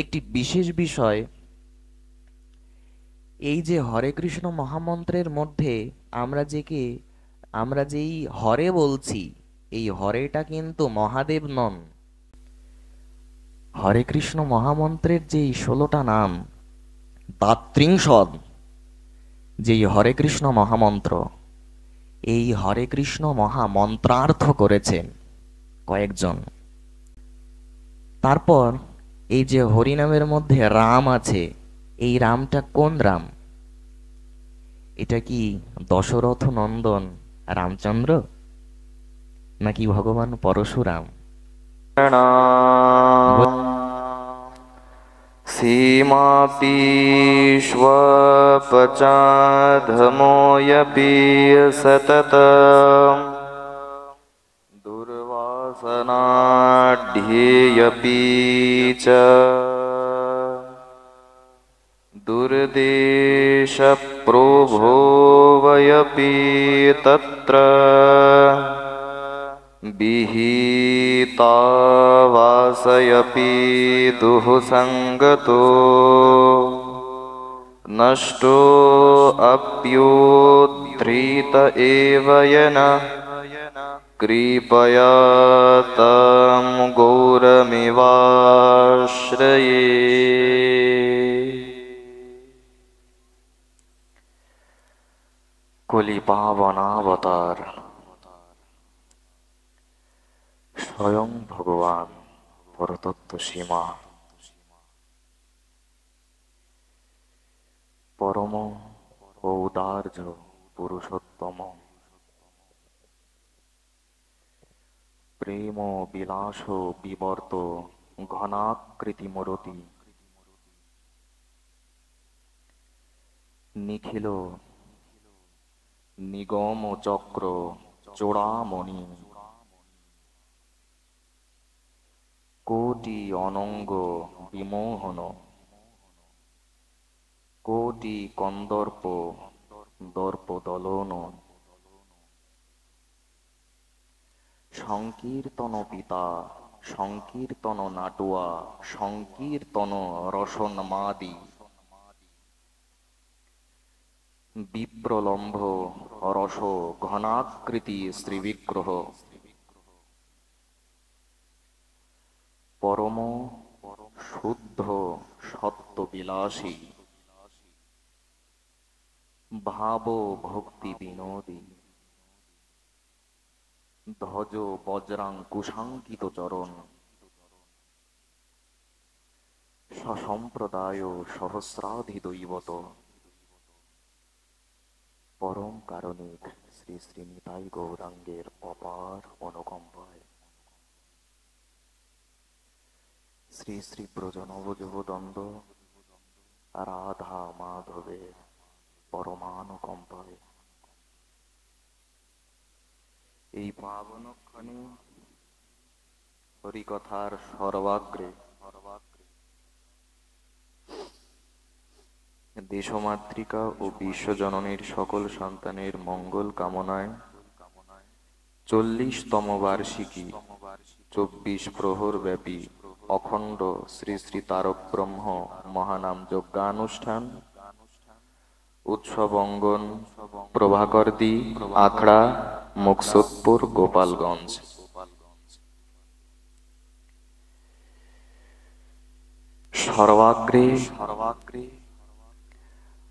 একটি বিশেষ বিষয়, এই যে হরে কৃষ্ণ মহামন্ত্রের মধ্যে আমরা যেই হরে বলছি, এই হরেটা কিন্তু মহাদেব নন। হরে কৃষ্ণ মহামন্ত্রের যেই 16টা নাম, তাত্রিংশদ, যেই হরে কৃষ্ণ মহামন্ত্র, এই হরে কৃষ্ণ মহামন্ত্রার্থ করেছেন কয়েকজন। তারপর এই যে হরিনামের মধ্যে রাম আছে, এই রামটা কোন রাম? এটা কি দশরথ নন্দন রামচন্দ্র, নাকি ভগবান পরশুরাম? सीमापीष्वपचाधमोऽयपि सतत दुर्वासनाढ्येऽपि च दुर्देशप्रभोवयपि तत्र विहितावासयपि दुःसङ्गतो नष्टो अप्युद्धृत एव येन कृपया तं गौरमिवाश्रये। কলি পাবনাবতার স্বয়ং ভগবান পরতত্ত্ব সীমা, পরম ঔদার্য পুরুষোত্তম, প্রেম বিলাস বিবর্ত ঘনাকৃতি মূরতি, নিখিল নিগম চক্র চূড়ামণি, কোটি অনঙ্গ বিমোহন, কোটি কন্দর্প দর্প দলন, সংকীর্তন পিতা সংকীর্তন নাটুয়া সংকীর্তন রসনমাদি, বিপ্রলম্ভ রস ঘনাকৃতি শ্রীবিগ্রহ, পরম শুদ্ধ সত্যবিলাসী, ভাব ভক্তি বিনোদী, ধ্বজ বজ্রাঙ্কুশাঙ্কিত চরণ, সসম্প্রদায় সহস্রাধি দৈবত, পরম কারণিক শ্রী শ্রী নিতাই গৌরাঙ্গের অপার অনুকম্পায় শ্রী শ্রী ব্রজনবযুবদণ্ড রাধা মাধবের পরমানুকম্পায় এই পাবনক্ষণে হরিকথার সর্বাগ্রে দেশমাতৃকা ও বিশ্বজননীর সকল সন্তানের মঙ্গল কামনায় 40তম বার্ষিকী 24 প্রহর ব্যাপী অখণ্ড শ্রী শ্রী তারক ব্রহ্ম মহানাম যজ্ঞানুষ্ঠান উৎসব অঙ্গন প্রভাকরদি আখড়া মুকসুদপুর গোপালগঞ্জ। সর্বাগ্রে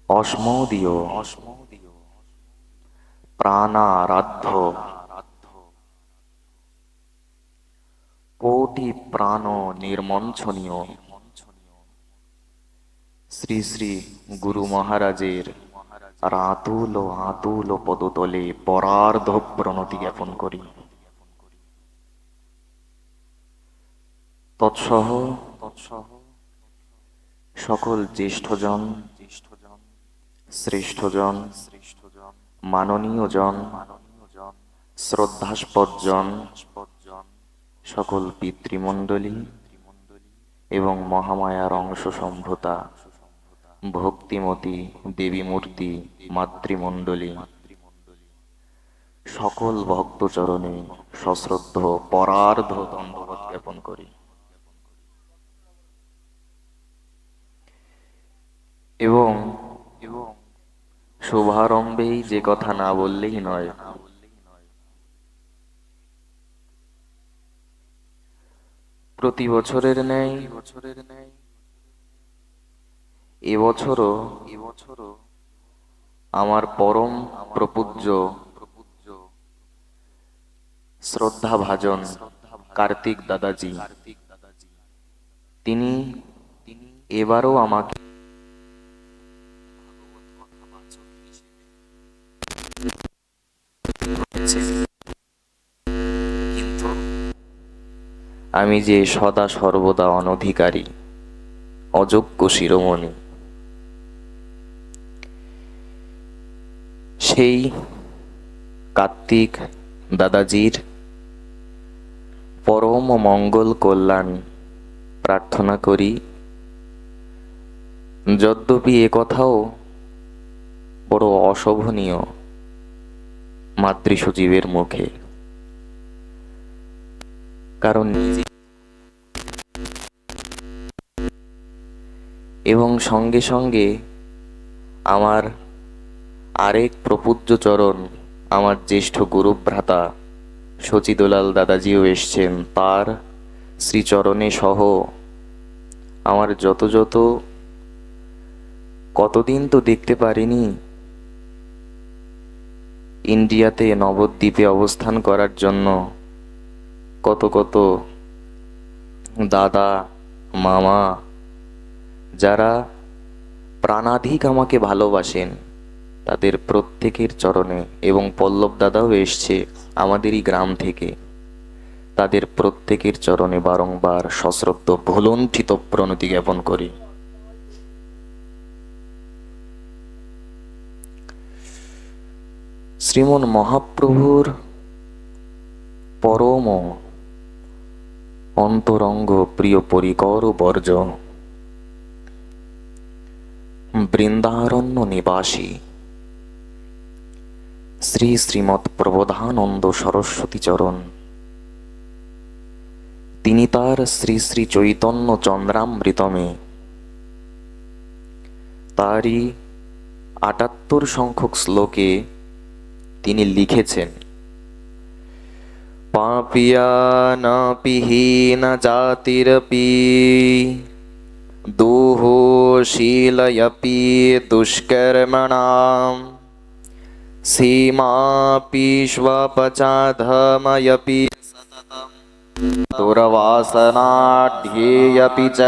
অস্মদীয় প্রাণারাধ্য কোটি প্রাণ নির্মঞ্চনীয় শ্রী শ্রী গুরু মহারাজের আতুল আতুল পদতলে পরার্ধ প্রণতি জ্ঞাপন করি। তৎসহ সকল জ্যেষ্ঠজন শ্রেষ্ঠজন মাননীয়জন শ্রদ্ধাস্পদজন সকল পিতৃমণ্ডলী এবং মহামায়ার অংশ সম্ভূতা ভক্তিমতী দেবী মূর্তি মাতৃমণ্ডলী সকল ভক্তচরণে সশ্রদ্ধ পরার্ধ দণ্ডবৎ জ্ঞাপন করি। এবং শুভারম্ভেই যে কথা না বললেই নয়, প্রতি বছরের ন্যায় এবছরও আমার পরম প্রপূজ্য শ্রদ্ধাভাজন কার্তিক দাদাজি, তিনি এবারও আমাকে কিন্তু আমি যে সদা সর্বদা অনধিকারী, অযোগ্য শিরোমণি, সেই কার্তিক দাদাজির পরম মঙ্গল কল্যাণ প্রার্থনা করি। যদ্যপি এ কথাও বড় অশোভনীয় মাতৃসজীবের মুখে, কারণ এবং সঙ্গে সঙ্গে আমার আরেক প্রপূজ্য চরণ, আমার জ্যেষ্ঠ গুরুভ্রাতা সচিদলাল দাদাজিও এসছেন। তার শ্রীচরণে সহ আমার যত যত, কতদিন তো দেখতে পারিনি, ইন্ডিয়াতে নবদ্বীপে অবস্থান করার জন্য কত কত দাদা মামা, যারা প্রাণাধিক আমাকে ভালোবাসেন, তাদের প্রত্যেকের চরণে, এবং পল্লব দাদাও এসছে আমাদেরই গ্রাম থেকে, তাদের প্রত্যেকের চরণে বারংবার সশ্রদ্ধ ভুলণ্ঠিত প্রণতি জ্ঞাপন করি। শ্রীমন মহাপ্রভুর পরম অন্তরঙ্গ প্রিয় পরিকর বর্জ বৃন্দারণ্য নিবাসী শ্রী শ্রীমৎ প্রবোধানন্দ সরস্বতী চরণ, তিনি তার শ্রী শ্রী চৈতন্য চন্দ্রামৃতমে তারই ৭৮ সংখ্যক শ্লোকে তিনি লিখেছেন, পাপিয়ানাপি হীন জাতিরপি দুঃশীলয়পি দুষ্কর্মণাম সীমাপি স্বপচাধময়পি দুর্বাসনাঢ্যেয়পি চ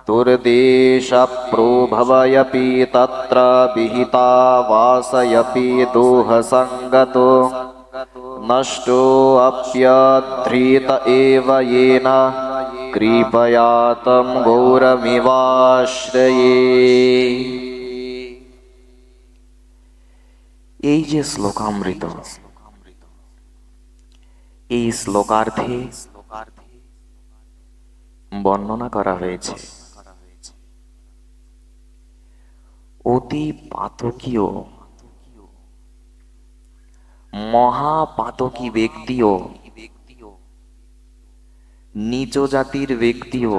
দুর্দেশপ্রভবয়পি তত্র বিহিতা বাসয়পি দুঃসঙ্গতো নষ্টো অপ্যধৃত এব येन কৃপয়া তম গৌরমিবাশ্রয়ে। এই যে শ্লোকামৃত, এই শ্লোকার্থে বর্ণনা করা হয়েছে অতি পাতকীয়, মহাপাতকী ব্যক্তিও, নিচ জাতির ব্যক্তিও,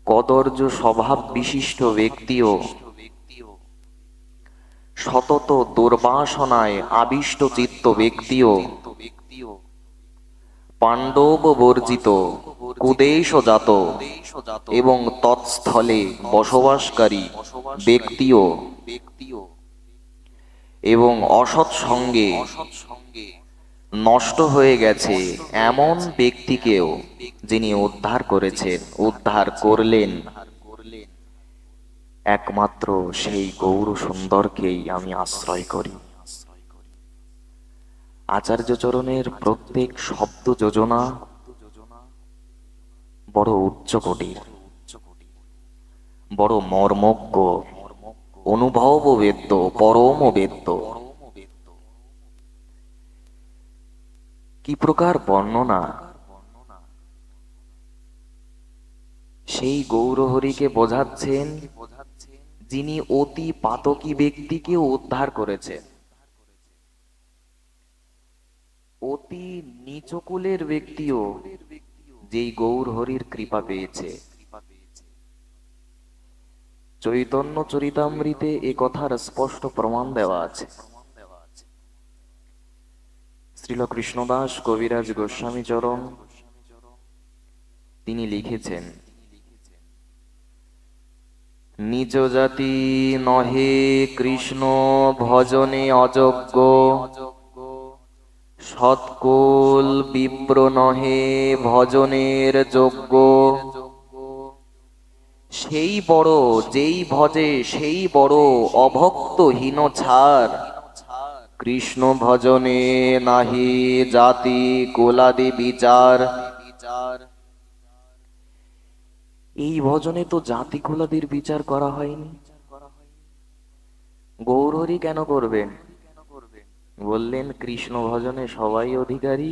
কদর্য স্বভাব বিশিষ্ট ব্যক্তিও, সতত দুর্বাসনায় আবিষ্ট চিত্ত ব্যক্তিও, পাণ্ডব বর্জিত কুদেশজাত এবং তৎস্থলে বসবাসকারী ব্যক্তিও, এবং অসৎ সঙ্গে নষ্ট হয়ে গেছে এমন ব্যক্তিকেও যিনি উদ্ধার করেছেন, উদ্ধার করলেন, একমাত্র সেই গৌর সুন্দরকেই আমি আশ্রয় করি। আচার্য চরণের প্রত্যেক শব্দ যোজনা বড় উচ্চকোটির, বড় মর্মজ্ঞ, অনুভব বেদ্য, পরম বেদ্য। কি প্রকার বর্ণনা! সেই গৌরহরিকে বোঝাচ্ছেন যিনি অতি পাতকী ব্যক্তিকে উদ্ধার করেছেন, অতি নিচকুলের ব্যক্তিও যেই গৌরহরির কৃপা পেয়েছে, চৈতন্য চরিতামৃতে এ কথার স্পষ্ট প্রমাণ দেওয়া আছে। শ্রীল কৃষ্ণদাস কবিরাজ গোস্বামী চরণ তিনি লিখেছেন, নিজ জাতি নহে কৃষ্ণ ভজনে অযোগ্য, সৎকুল বিপ্র নহে ভজনের যোগ্য। সেই বড় যেই ভজে সেই বড় অভক্তহীন ছাড়, কৃষ্ণ ভজনে নাহি জাতি কুলাদি বিচার। এই ভজনে তো জাতি কুলাদির বিচার করা হয়নি। গৌরহরি কেন করবেন? বললেন কৃষ্ণ ভজনে সবাই অধিকারী।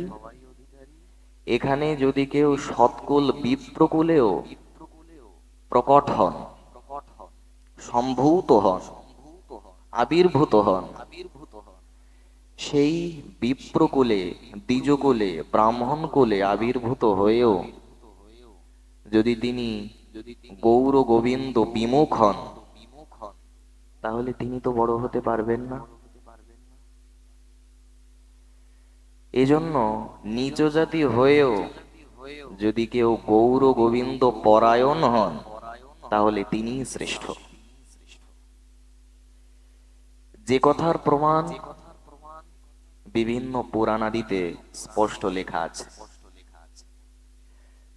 এখানে যদি কেউ সৎকুল বিপ্রকুলেও প্রকট হন, সম্ভূত হন, আবির্ভূত হন, সেই বিপ্রকুলে দ্বিজকুলে ব্রাহ্মণ কুলে আবির্ভূত হয়েও যদি তিনি গৌর গোবিন্দ বিমুখ হন, তাহলে তিনি তো বড় হতে পারবেন না। এজন্য নিজ জাতি হয়েও যদি কেউ গৌর গোবিন্দ পরায়ণ হন, তাহলে তিনিই শ্রেষ্ঠ। যে কথার প্রমাণ বিভিন্ন পুরাণাদিতে স্পষ্ট লেখা আছে।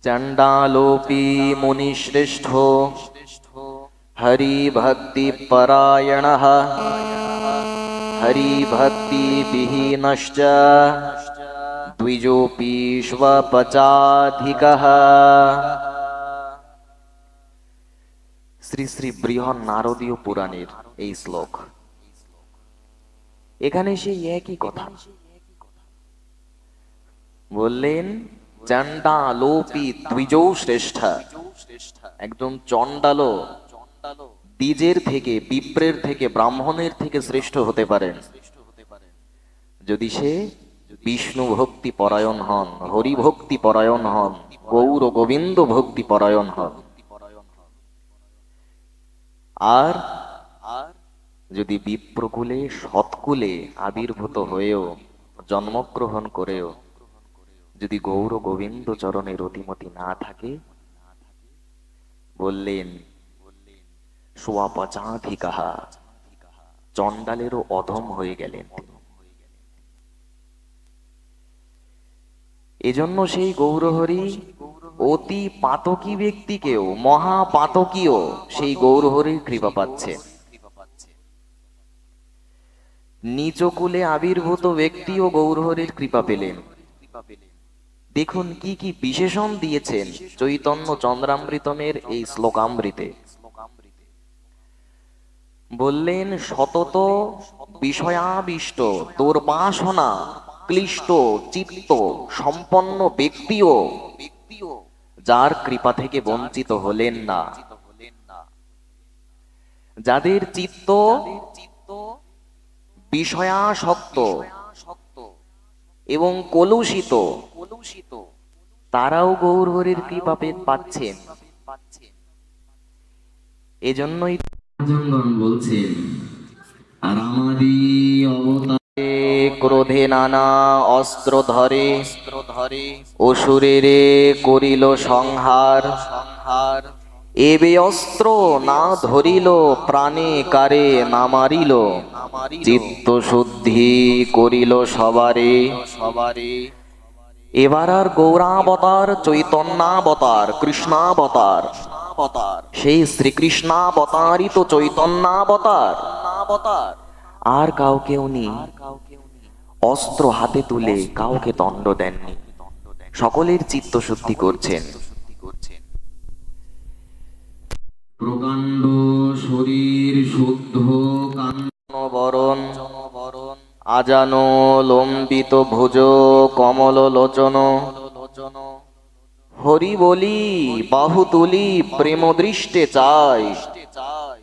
চণ্ডালোপি মুনি শ্রেষ্ঠ, হরি ভক্তি পরায়ণঃ, হরি ভক্তি বিহীনশ্চ, দ্বিজোপি স্বপচাধিকঃ। শ্রী শ্রী বৃহৎ নারদীয় পুরাণের এই শ্লোক। এখানে সেই একই কথা বললেন, চণ্ডালোপি দ্বিজৌ শ্রেষ্ঠ। একজন চণ্ডালও দ্বিজের থেকে, বিপ্রের থেকে, ব্রাহ্মণের থেকে শ্রেষ্ঠ হতে পারেন যদি সে বিষ্ণু ভক্তি পরায়ণ হন, হরি ভক্তি পরায়ণ হন, গৌর গোবিন্দ ভক্তি পরায়ণ হন। আর যদি বিপ্রকুলে সৎকুলে আবির্ভূত হয়েও জন্মগ্রহণ করেও যদি গৌর গোবিন্দ চরণের অতিমতি না থাকে, বললেন স্বপচাধিকঃ, চণ্ডালেরও অধম হয়ে গেলেন। এজন্য সেই গৌরহরি অতি পাতকী ব্যক্তিকেও, মহাপাতকীও সেই গৌরহরির কৃপা পাচ্ছে। নিচকুলে আবির্ভূত ব্যক্তিও গৌরহরির কৃপা পেলেন। দেখুন কি কি বিশেষণ দিয়েছেন চৈতন্য চন্দ্রামৃতমের এই শ্লোকামৃতে। বললেন সতত বিষয়াবিষ্ট দুর্বাসনা ক্লিষ্ট চিত্ত সম্পন্ন ব্যক্তিও যার কৃপা থেকে বঞ্চিত হলেন না। যাদের চিত্ত বিষয়াসক্ত এবং কলুষিত, তারাও গৌরহরির কৃপা পাচ্ছেন। এজন্যই বলছেন, রামাদি অবতারে ক্রোধে নানা অস্ত্র ধরে, অসুরেরে করিল সংহার। এবে অস্ত্র না ধরিল প্রাণে কারে না মারিল, চিত্ত শুদ্ধি করিল সবারে। এবার আর গৌরাবতার, চৈতন্যাবতার, কৃষ্ণাবতার, সেই শ্রীকৃষ্ণাবতারিত চৈতন্যাবতার আর কাউকে উনি অস্ত্র হাতে তুলে কাউকে দণ্ড দেননি, সকলের চিত্ত শুদ্ধি করছেন। প্রকাণ্ড শরীর শুদ্ধ কাঞ্চনবরণ, আজানো লম্বিত ভুজ কমল লোচন। হরি বলি বাহু তুলি প্রেম দৃষ্টে চাই,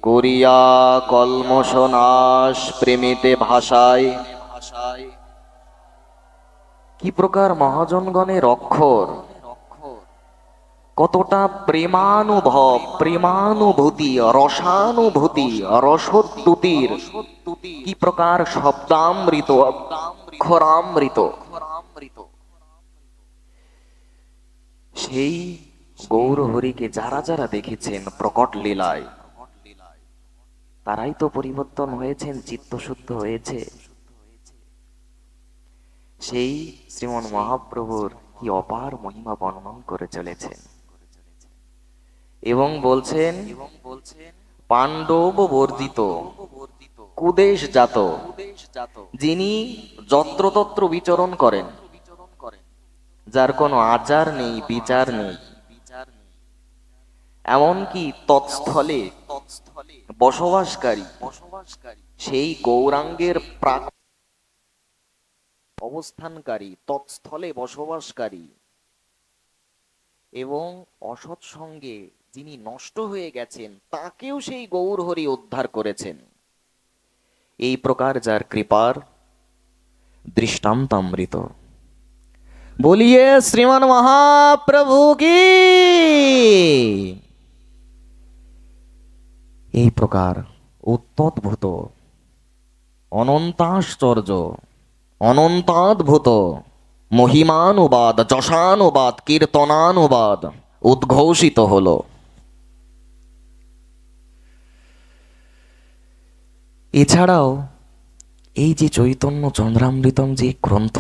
করিয়া কলমশ নাশ প্রেমেতে ভাষায়। কি প্রকার মহাজনগণের অক্ষর, কতটা প্রেমানুভব, প্রেমানুভূতি, রসানুভূতি, রসোদ্যুতির কি প্রকার শব্দামৃত, অক্ষরামৃত। সেই গৌর হরিকে যারা যারা দেখেছেন প্রকট লীলায়, তারাই তো পরিবর্তন হয়েছেন, চিত্তশুদ্ধ হয়েছে। সেই শ্রীমন মহাপ্রভুর কি অপার মহিমা বর্ণন করে চলেছেন এবং বলছেন পাণ্ডব বর্জিত কুদেশ জাত, যিনি যত্রতত্র বিচরণ করেন, যার কোনো আচার নেই, বিচার নেই, এমনকি তৎস্থলে বসবাসকারী সেই গৌরাঙ্গের প্রাক অবস্থানকারী, তৎস্থলে বসবাসকারী এবং অসৎ সঙ্গে যিনি নষ্ট হয়ে গেছেন, তাকেও সেই গৌর হরি উদ্ধার করেছেন। এই প্রকার যার কৃপার দৃষ্টান্তামৃত। বলিয়ে শ্রীমান মহাপ্রভু কি। এই প্রকার উত্তদ্ভুত, অনন্তাশ্চর্য, অনন্তাদ্ভুত মহিমানুবাদ, যশানুবাদ, কীর্তনানুবাদ উদ্ঘোষিত হলো। এছাড়াও এই যে চৈতন্য চন্দ্রামৃতম যে গ্রন্থ,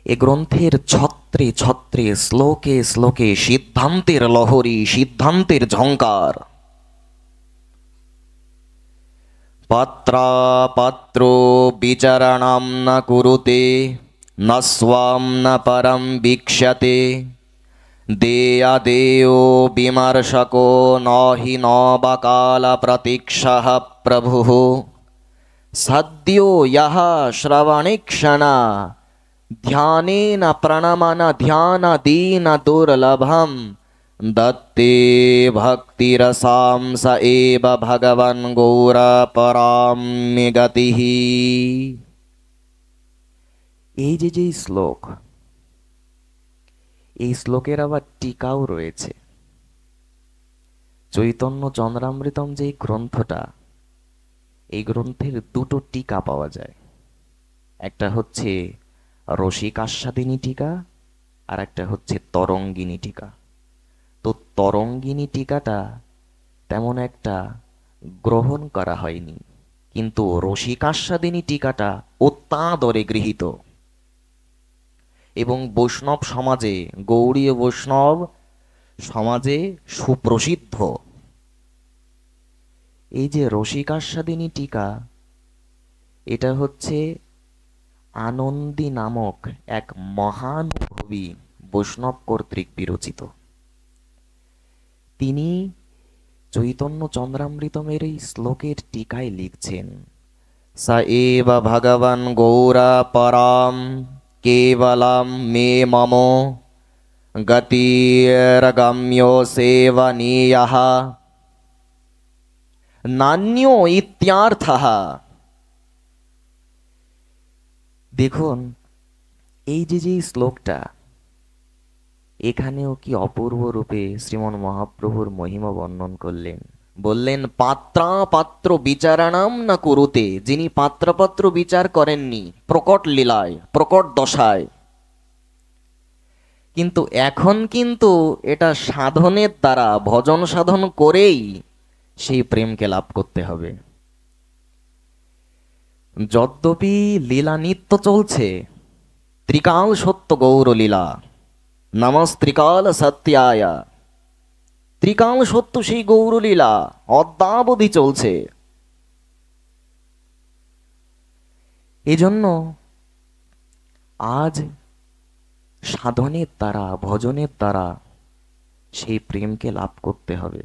এ গ্রন্থের ছত্রে ছত্রে, শ্লোকে শ্লোকে সিদ্ধান্তের লহরী, সিদ্ধান্তের ঝঙ্কার। পাত্র বিচারণাম ন কুরুতে, ন স্বাম ন পরম বীক্ষ্যতে, দেয়াদেয় বিমর্শকো নহি নবকাল প্রতীক্ষঃ প্রভুঃ, সদ্यो यः শ্রবণেক্ষণা ধ্যানেন প্রণমন ধ্যানাদীন দুর্লভম, দত্তে ভক্তিরসাম স এব ভগবন গৌর পরাম্য গতিঃ। এই যে শ্লোক, এই শ্লোকের আবার টিকাও রয়েছে। চৈতন্য চন্দ্রামৃতম যে গ্রন্থটা, এই গ্রন্থের দুটো টিকা পাওয়া যায়। একটা হচ্ছে রসিকাস্বাদিনী টিকা, আর একটা হচ্ছে তরঙ্গিনী টিকা। তো তরঙ্গিনী টিকাটা তেমন একটা গ্রহণ করা হয়নি, কিন্তু রসিকাস্বাদিনী টিকাটা অত্যাদরে গৃহীত এবং বৈষ্ণব সমাজে, গৌড়ীয় বৈষ্ণব সমাজে সুপ্রসিদ্ধ। এই যে রসিকাস্বাদিনী টিকা, এটা হচ্ছে আনন্দী নামক এক মহানুভবী বৈষ্ণব কর্তৃক বিরচিত। তিনি চৈতন্য চন্দ্রামৃতমের এই শ্লোকের টিকায় লিখছেন, স এব ভগবান গৌরা পরাম কেবলম মে মম গতির্গম্য সেবনীয়ঃ নান্যো ইত্যার্থঃ। দেখুন, এই যে শ্লোকটা, এখানেও কি অপূর্ব রূপে শ্রীমন মহাপ্রভুর মহিমা বর্ণন করলেন। বললেন পাত্র বিচারাণাম না কুরুতে, যিনি পাত্র বিচার করেননি প্রকট লীলায়, প্রকট দশায়, কিন্তু এখন কিন্তু এটা সাধনের দ্বারা, ভজন সাধন করেই সেই প্রেমকে লাভ করতে হবে। যদ্যপি লীলা নিত্য চলছে, ত্রিকাল সত্য গৌর লীলা, নমস্ত্রিকাল সত্যায়, ত্রিকাল সত্য সেই গৌর লীলা অদ্যাবধি চলছে। এজন্য আজ সাধনের দ্বারা, ভজনের দ্বারা সেই প্রেমকে লাভ করতে হবে।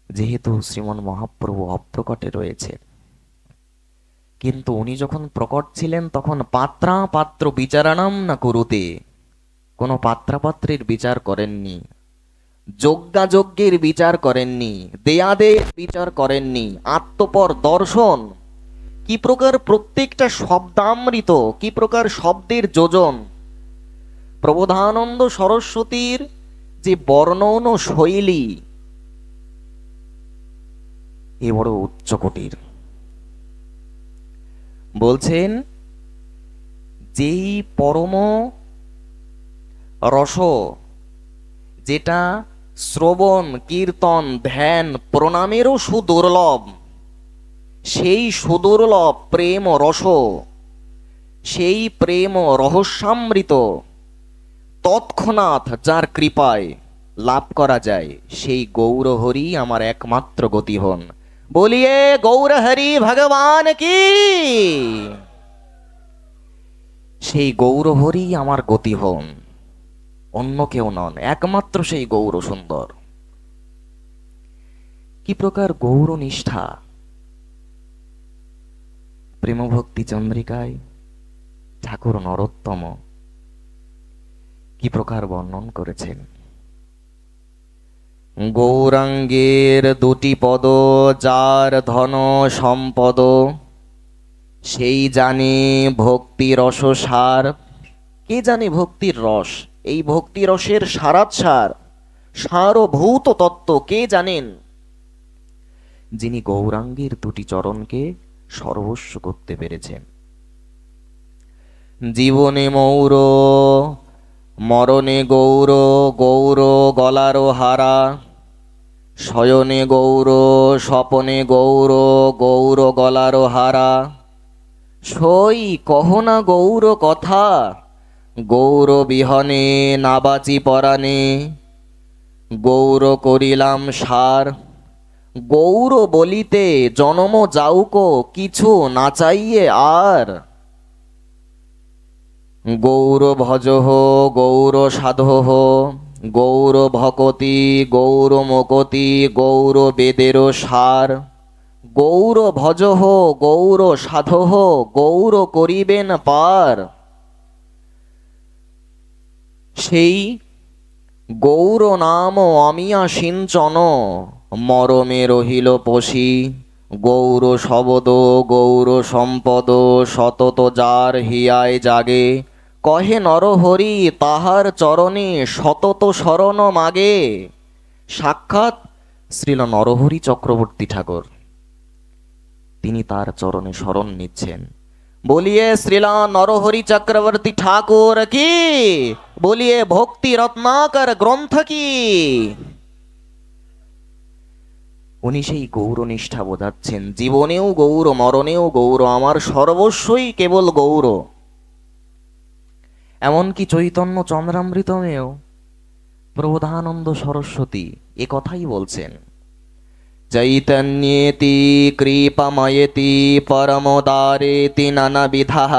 যেহেতু শ্রীমন মহাপ্রভু অপ্রকটে রয়েছে, কিন্তু উনি যখন প্রকট ছিলেন তখন পাত্র বিচারাণাম না কুরুতে, কোনো পাত্রাপাত্রের বিচার করেননি, যজ্ঞাযজ্ঞের বিচার করেননি, দেয়াদের বিচার করেননি। আত্মপর দর্শন, কি প্রকার প্রত্যেকটা শব্দামৃত, কি প্রকার শব্দের যোজন, প্রবোধানন্দ সরস্বতীর যে বর্ণন শৈলী এ বড় উচ্চকোটির। বলছেন যেই পরম রস, যেটা শ্রবণ কীর্তন ধ্যান প্রণামেরও সুদুর্লভ, সেই সুদুর্লভ প্রেম রস, সেই প্রেম রহস্যামৃত তৎক্ষণাৎ যার কৃপায় লাভ করা যায়, সেই গৌরহরি আমার একমাত্র গতি হন। বলিয়ে গৌরহরি ভগবান কি। সেই গৌরহরি আমার গতি হন, অন্য কেউ নন, একমাত্র সেই গৌর সুন্দর। কি প্রকার গৌর নিষ্ঠা প্রেমভক্তি চন্দ্রিকায় ঠাকুর নরোত্তম কি প্রকার বর্ণন করেছেন। গৌরাঙ্গের দুটি পদ, যার ধন সম্পদ, সেই জানে ভক্তি রস সার। কে জানে ভক্তির রস? এই ভক্তি রসের সারাৎসার, সারভূত তত্ত্ব কে জানেন? যিনি গৌরাঙ্গের দুটি চরণকে সর্বস্ব করতে পেরেছেন। জীবনে মৌর, মরণে গৌর, গৌর গলার হারা। শয়নে গৌর, স্বপনে গৌর, গৌর গলার হারা। সই কহনা গৌর কথা, গৌর বিহনে নাবাচি পরাণে। গৌর করিলাম সার, গৌর বলিতে জনম যাউক কিছু না চাইয়ে আর। গৌর ভজহ, গৌর সাধহ, গৌর ভকতি, গৌর মকতি, গৌর বেদের সার। গৌর ভজহ, গৌর সাধহ, গৌর করিবেন পার। সেই গৌর নাম অমিয়া সিঞ্চন, মরমে রহিল পশি। গৌর শবদ, গৌর সম্পদ, সতত যার হিয়ায় জাগে। কহে নরহরি তাহার চরণে সতত শরণ মাগে। সাক্ষাৎ শ্রীল নরহরি চক্রবর্তী ঠাকুর, তিনি তার চরণে শরণ নিচ্ছেন। বলিয়ে শ্রীলা নরহরি চক্রবর্তী ঠাকুর কি। বলিয়ে ভক্তি রত্নাকর গ্রন্থ কি। উনি সেই গৌরনিষ্ঠা বোঝাচ্ছেন। জীবনেও গৌর, মরণেও গৌর, আমার সর্বস্বই কেবল গৌর। এমনকি চৈতন্য চন্দ্রামৃতমেও প্রবোধানন্দ সরস্বতী এ কথাই বলছেন। চৈতন্যেতি কৃপাময়েতি পরমোদারেতি নানাবিধঃ।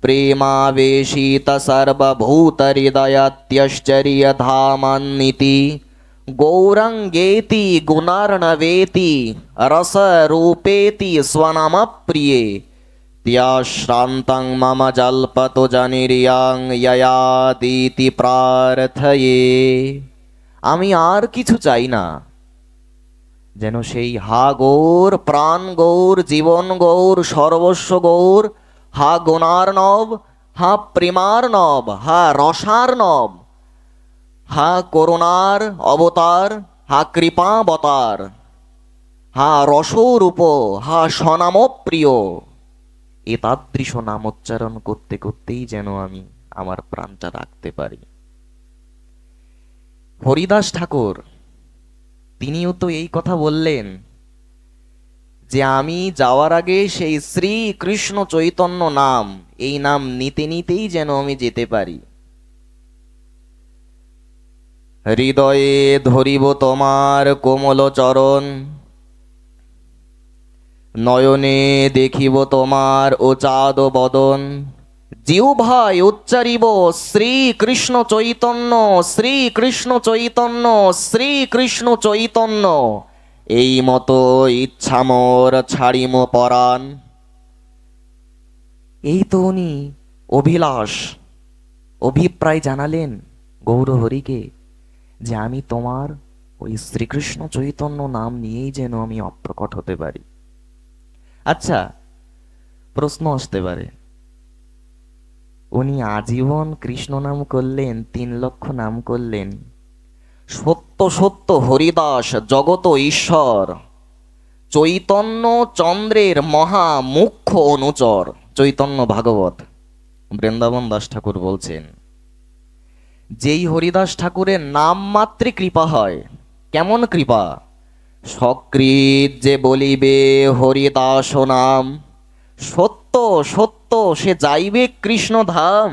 প্রেমাবেশিত সর্বভূত হৃদয়াত্যশ্চর্যধামান্নিতি। গৌরাঙ্গেতি গুণার্ণবেতি রসরূপেতি স্বনামপ্রিয়ে। ত্যাশ্রান্तं মম জল্পতো জনিরিয়ং যয়াদিতি প্রার্থয়ে। আমি আর কিছু চাই না, যেন সেই হা গৌর, প্রাণ গৌর, জীবন গৌর, সর্বস্ব গৌর, হা গুণার্ণব, হা প্রেমার্ণব, হা রসার্ণব, হা করুণার অবতার, হা কৃপাবতার, হা রসরূপ, হা স্বনামপ্রিয়। এ তাদৃশ নামোচ্চারণ করতে করতেই যেন আমি আমার প্রাণটা রাখতে পারি। হরিদাস ঠাকুর তিনিও তো এই কথা বললেন যে আমি যাওয়ার আগে সেই শ্রী কৃষ্ণ চৈতন্য নাম, এই নাম নিতে নিতেই যেন আমি যেতে পারি। হৃদয়ে ধরিব তোমার কোমল চরণ, নয়নে দেখিব তোমার ও চাঁদ বদন। জিহ্বায় উচ্চারিব শ্রী কৃষ্ণ চৈতন্য, শ্রী কৃষ্ণ চৈতন্য, শ্রী কৃষ্ণ চৈতন্য। এই মতো ইচ্ছা মোর ছাড়িম পরাণ। এই তো উনি অভিলাষ, অভিপ্রায় জানালেন গৌরহরিকে যে আমি তোমার ওই শ্রীকৃষ্ণ চৈতন্য নাম নিয়েই যেন আমি অপ্রকট হতে পারি। আচ্ছা, প্রশ্ন আসতে পারে, উনি আজীবন কৃষ্ণ নাম করলেন, 3 লক্ষ নাম করলেন। সত্য সত্য হরিদাস জগত ঈশ্বর, চৈতন্য চন্দ্রের মহা মুখ্য অনুচর। চৈতন্য ভাগবত, বৃন্দাবন দাস ঠাকুর বলছেন, যেই হরিদাস ঠাকুরের নাম মাত্রে কৃপা হয়। কেমন কৃপা? সকৃত যে বলিবে হরিদাস নাম, সত্য সত্য সে যাইবে কৃষ্ণ ধাম।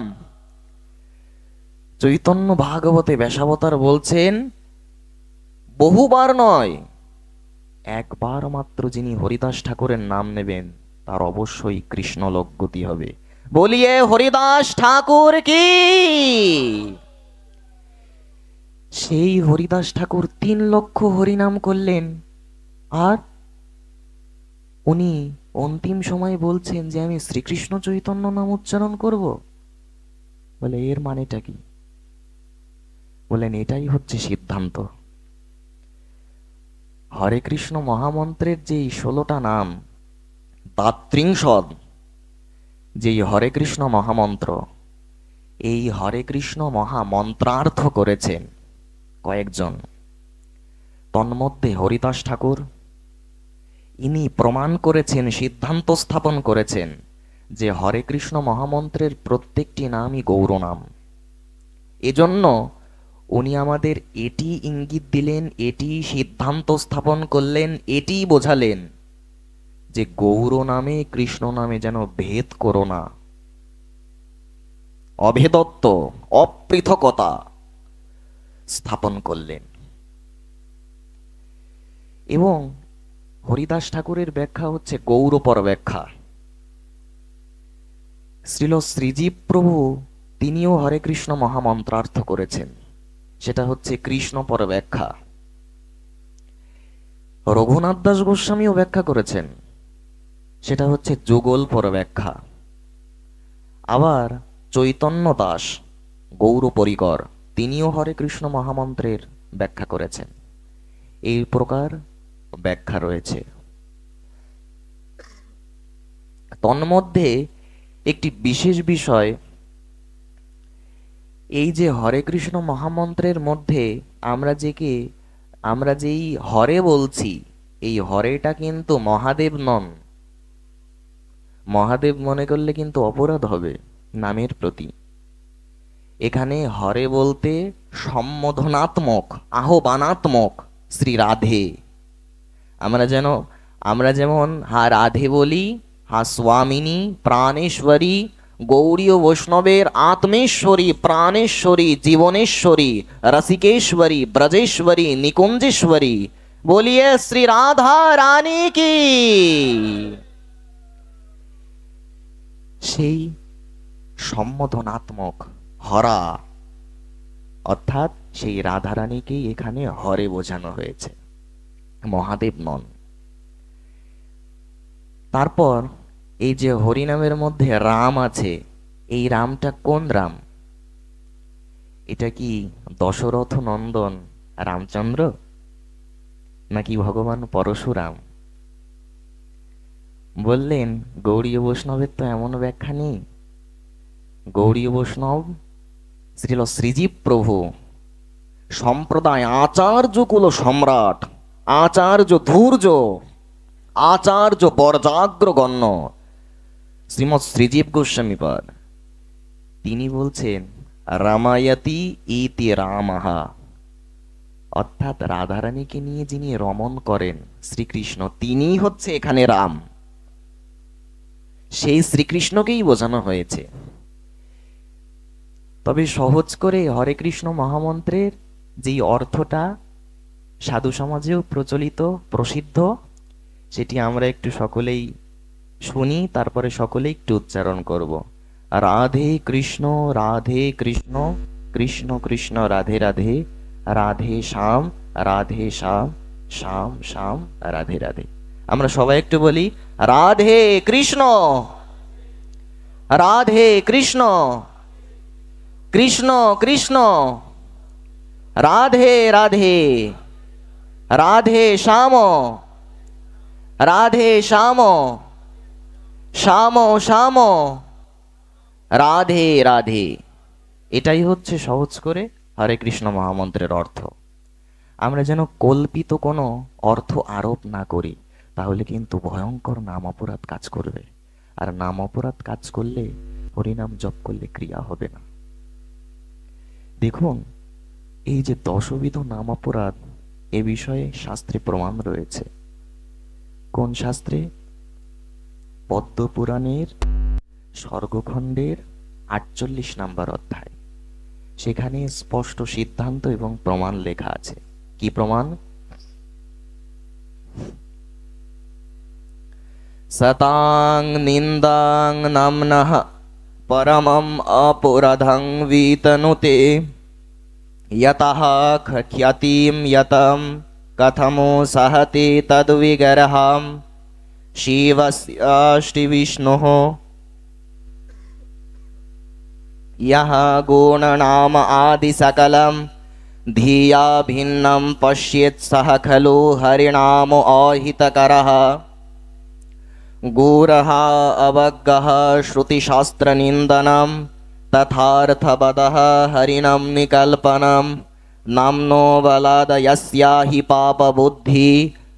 চৈতন্য ভাগবতে ব্যাসাবতার বলছেন, বহুবার নয়, একবার মাত্র যিনি হরিদাস ঠাকুরের নাম নেবেন তার অবশ্যই কৃষ্ণলোক গতি হবে। বলিয়ে হরিদাস ঠাকুর কি। সেই হরিদাস ঠাকুর 3 লক্ষ হরিনাম করলেন, আর উনি অন্তিম সময় বলছেন যে আমি শ্রীকৃষ্ণ চৈতন্য নাম উচ্চারণ করব। বলে এর মানেটা কি? বলেন এটাই হচ্ছে সিদ্ধান্ত। হরে কৃষ্ণ মহামন্ত্রের যেই 16টা নাম, দাত্রিংশদ, যেই হরে কৃষ্ণ মহামন্ত্র, এই হরে কৃষ্ণ মহামন্ত্রার্থ করেছেন কয়েকজন। তন্মধ্যে হরিদাস ঠাকুর, ইনি প্রমাণ করেছেন, সিদ্ধান্ত স্থাপন করেছেন যে হরে কৃষ্ণ মহামন্ত্রের প্রত্যেকটি নামই গৌরনাম। এজন্য উনি আমাদের এটি ইঙ্গিত দিলেন, এটি সিদ্ধান্ত স্থাপন করলেন, এটি বোঝালেন যে গৌর নামে কৃষ্ণ নামে যেন ভেদ করো না, অভেদত্ব অপৃথকতা স্থাপন করলেন। এবং হরিদাস ঠাকুরের ব্যাখ্যা হচ্ছে গৌরপর ব্যাখ্যা। শ্রীল শ্রীজীব প্রভু তিনিও হরে কৃষ্ণ মহামন্ত্রার্থ করেছেন, সেটা হচ্ছে কৃষ্ণপর ব্যাখ্যা। রঘুনাথ দাস গোস্বামীও ব্যাখ্যা করেছেন, সেটা হচ্ছে যুগলপর ব্যাখ্যা। আবার চৈতন্য দাস গৌর পরিকর তিনিও হরে কৃষ্ণ মহামন্ত্রের ব্যাখ্যা করেছেন। এই প্রকার ব্যাখ্যা রয়েছে। তন্মধ্যে একটি বিশেষ বিষয়, এই যে হরে কৃষ্ণ মহামন্ত্রের মধ্যে আমরা যেই হরে বলছি, এই হরেটা কিন্তু মহাদেব নন। মহাদেব মনে করলে কিন্তু অপরাধ হবে নামের প্রতি। এখানে হরে বলতে সম্বোধনাত্মক, আহ্বানাত্মক শ্রী রাধে। আমরা যেমন হা রাধে বলি, হা স্বামিনী প্রাণেশ্বরী, গৌরীয় বৈষ্ণবের আত্মেশ্বরী, প্রাণেশ্বরী, জীবনেশ্বরী, রসিকেশ্বরী, ব্রজেশ্বরী, নিকুঞ্জেশ্বরী। বলিয়ে শ্রী রাধা রানী কি। সেই সম্বোধনাত্মক হরা, অর্থাৎ সেই রাধারানীকেই এখানে হরে বোঝানো হয়েছে, মহাদেব নন। তারপর এই যে হরিনামের মধ্যে রাম আছে, এই রামটা কোন রাম? এটা কি দশরথ নন্দন রামচন্দ্র, নাকি ভগবান পরশুরাম? বললেন গৌড়ীয় বৈষ্ণবের তো এমন ব্যাখ্যা নেই। গৌড়ীয় বৈষ্ণব শ্রীল শ্রীজীব প্রভু সম্প্রদায় আচার্য কুল সম্রাট, আচার্য ধূর্য, আচার্য বরজাগ্রগণ্য শ্রীমৎ শ্রীজীব গোস্বামীপাদ, তিনি বলছেন রামায়তি ইতি রামহা, অর্থাৎ রাধারানীকে নিয়ে যিনি রমণ করেন শ্রীকৃষ্ণ, তিনিই হচ্ছে এখানে রাম। সেই শ্রীকৃষ্ণকেই বোঝানো হয়েছে। তবে সহজ করে হরে কৃষ্ণ মহামন্ত্রের যেই অর্থটা সাধু সমাজেও প্রচলিত প্রসিদ্ধ, সেটি আমরা একটু সকলেই শুনি, তারপরে সকলেই একটু উচ্চারণ করব। রাধে কৃষ্ণ কৃষ্ণ কৃষ্ণ রাধে রাধে, রাধে শ্যাম শ্যাম শ্যাম রাধে রাধে। আমরা সবাই একটু বলি রাধে কৃষ্ণ কৃষ্ণ কৃষ্ণ রাধে রাধে, রাধে শ্যাম শ্যাম শ্যাম রাধে রাধে। এটাই হচ্ছে সহজ করে হরে কৃষ্ণ মহামন্ত্রের অর্থ। আমরা যেন কল্পিত কোনো অর্থ আরোপ না করি, তাহলে কিন্তু ভয়ঙ্কর নাম অপরাধ কাজ করবে। আর নাম অপরাধ কাজ করলে হরিনাম জপ করলে ক্রিয়া হবে না। দেখুন, এই যে দশবিধ নাম অপরাধ, এ বিষয়ে শাস্ত্রে প্রমাণ রয়েছে। কোন শাস্ত্রে? পদ্মপুরাণের স্বর্গখণ্ডের 48 নম্বর অধ্যায়। সেখানে স্পষ্ট সিদ্ধান্ত এবং প্রমাণ লেখা আছে। কি প্রমাণ? সতাং নিন্দাং নামনঃ পরমম অপরাধং বিতনুতে यतः ख्यातिं यतं कथमो सहते तद्विग्रहं शिवस्याष्टिविष्णुः यः गुणनाम आदिसकलं धिया भिन्नं पश्येत् सः खलु हरिनाम अहितकरः गुरः अवज्ञः श्रुतिशास्त्रनिन्दनं तथार्थवदः हरिणं निकल्पनं नाम्नो बलादयस्या हि पापबुद्धि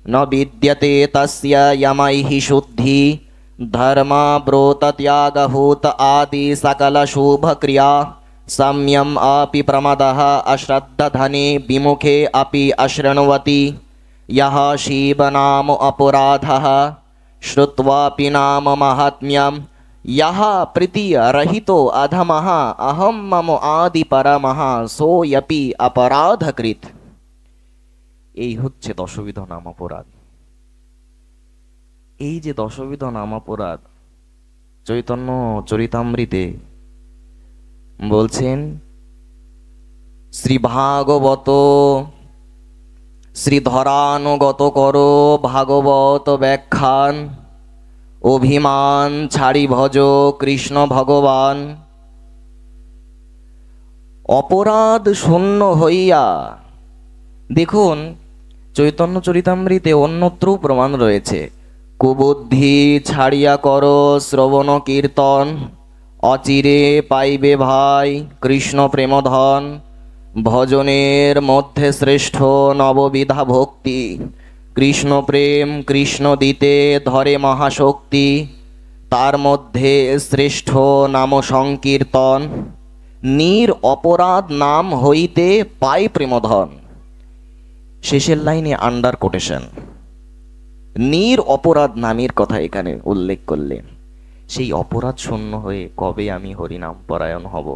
न विद्यते तस्य यमैः शुद्धि धर्माब्रोतत्यागहूत आदि सकलशुभक्रिया सम्यम् अपि प्रमदः अश्रद्धधने विमुखे अपि अशृण्वति यः शिवनाम अपराधः श्रुत्वापि नाम महात्म्यं यः प्रीतिय रहितो अधमः अहम मम आदि परमः सोऽपि अपराधकृत। এই হচ্ছে দশবিধ নাম অপরাধ। এই যে দশবিধ নাম অপরাধ, চৈতন্য চরিতামৃতে বলছেন, শ্রী ভাগবত শ্রীধরানুগত কর ভাগবত ব্যাখ্যান অভিমান ছাড়ি ভজ কৃষ্ণ ভগবান। অপরাধ শূন্য হইয়া। দেখুন, চৈতন্য চরিতামৃতে অন্যত্রও প্রমাণ রয়েছে। কুবুদ্ধি ছাড়িয়া কর শ্রবণ কীর্তন অচিরে পাইবে ভাই কৃষ্ণ প্রেমধন। ভজনের মধ্যে শ্রেষ্ঠ নববিধা ভক্তি কৃষ্ণ প্রেম কৃষ্ণ দিতে ধরে মহাশক্তি। তার মধ্যে শ্রেষ্ঠ নাম সংকীর্তন নির অপরাধ নাম হইতে পাই প্রেমধন। শেষের লাইনে আন্ডার কোটেশন, নির অপরাধ নামের কথা এখানে উল্লেখ করলেন। সেই অপরাধ শূন্য হয়ে কবে আমি হরিনাম পরায়ণ হব?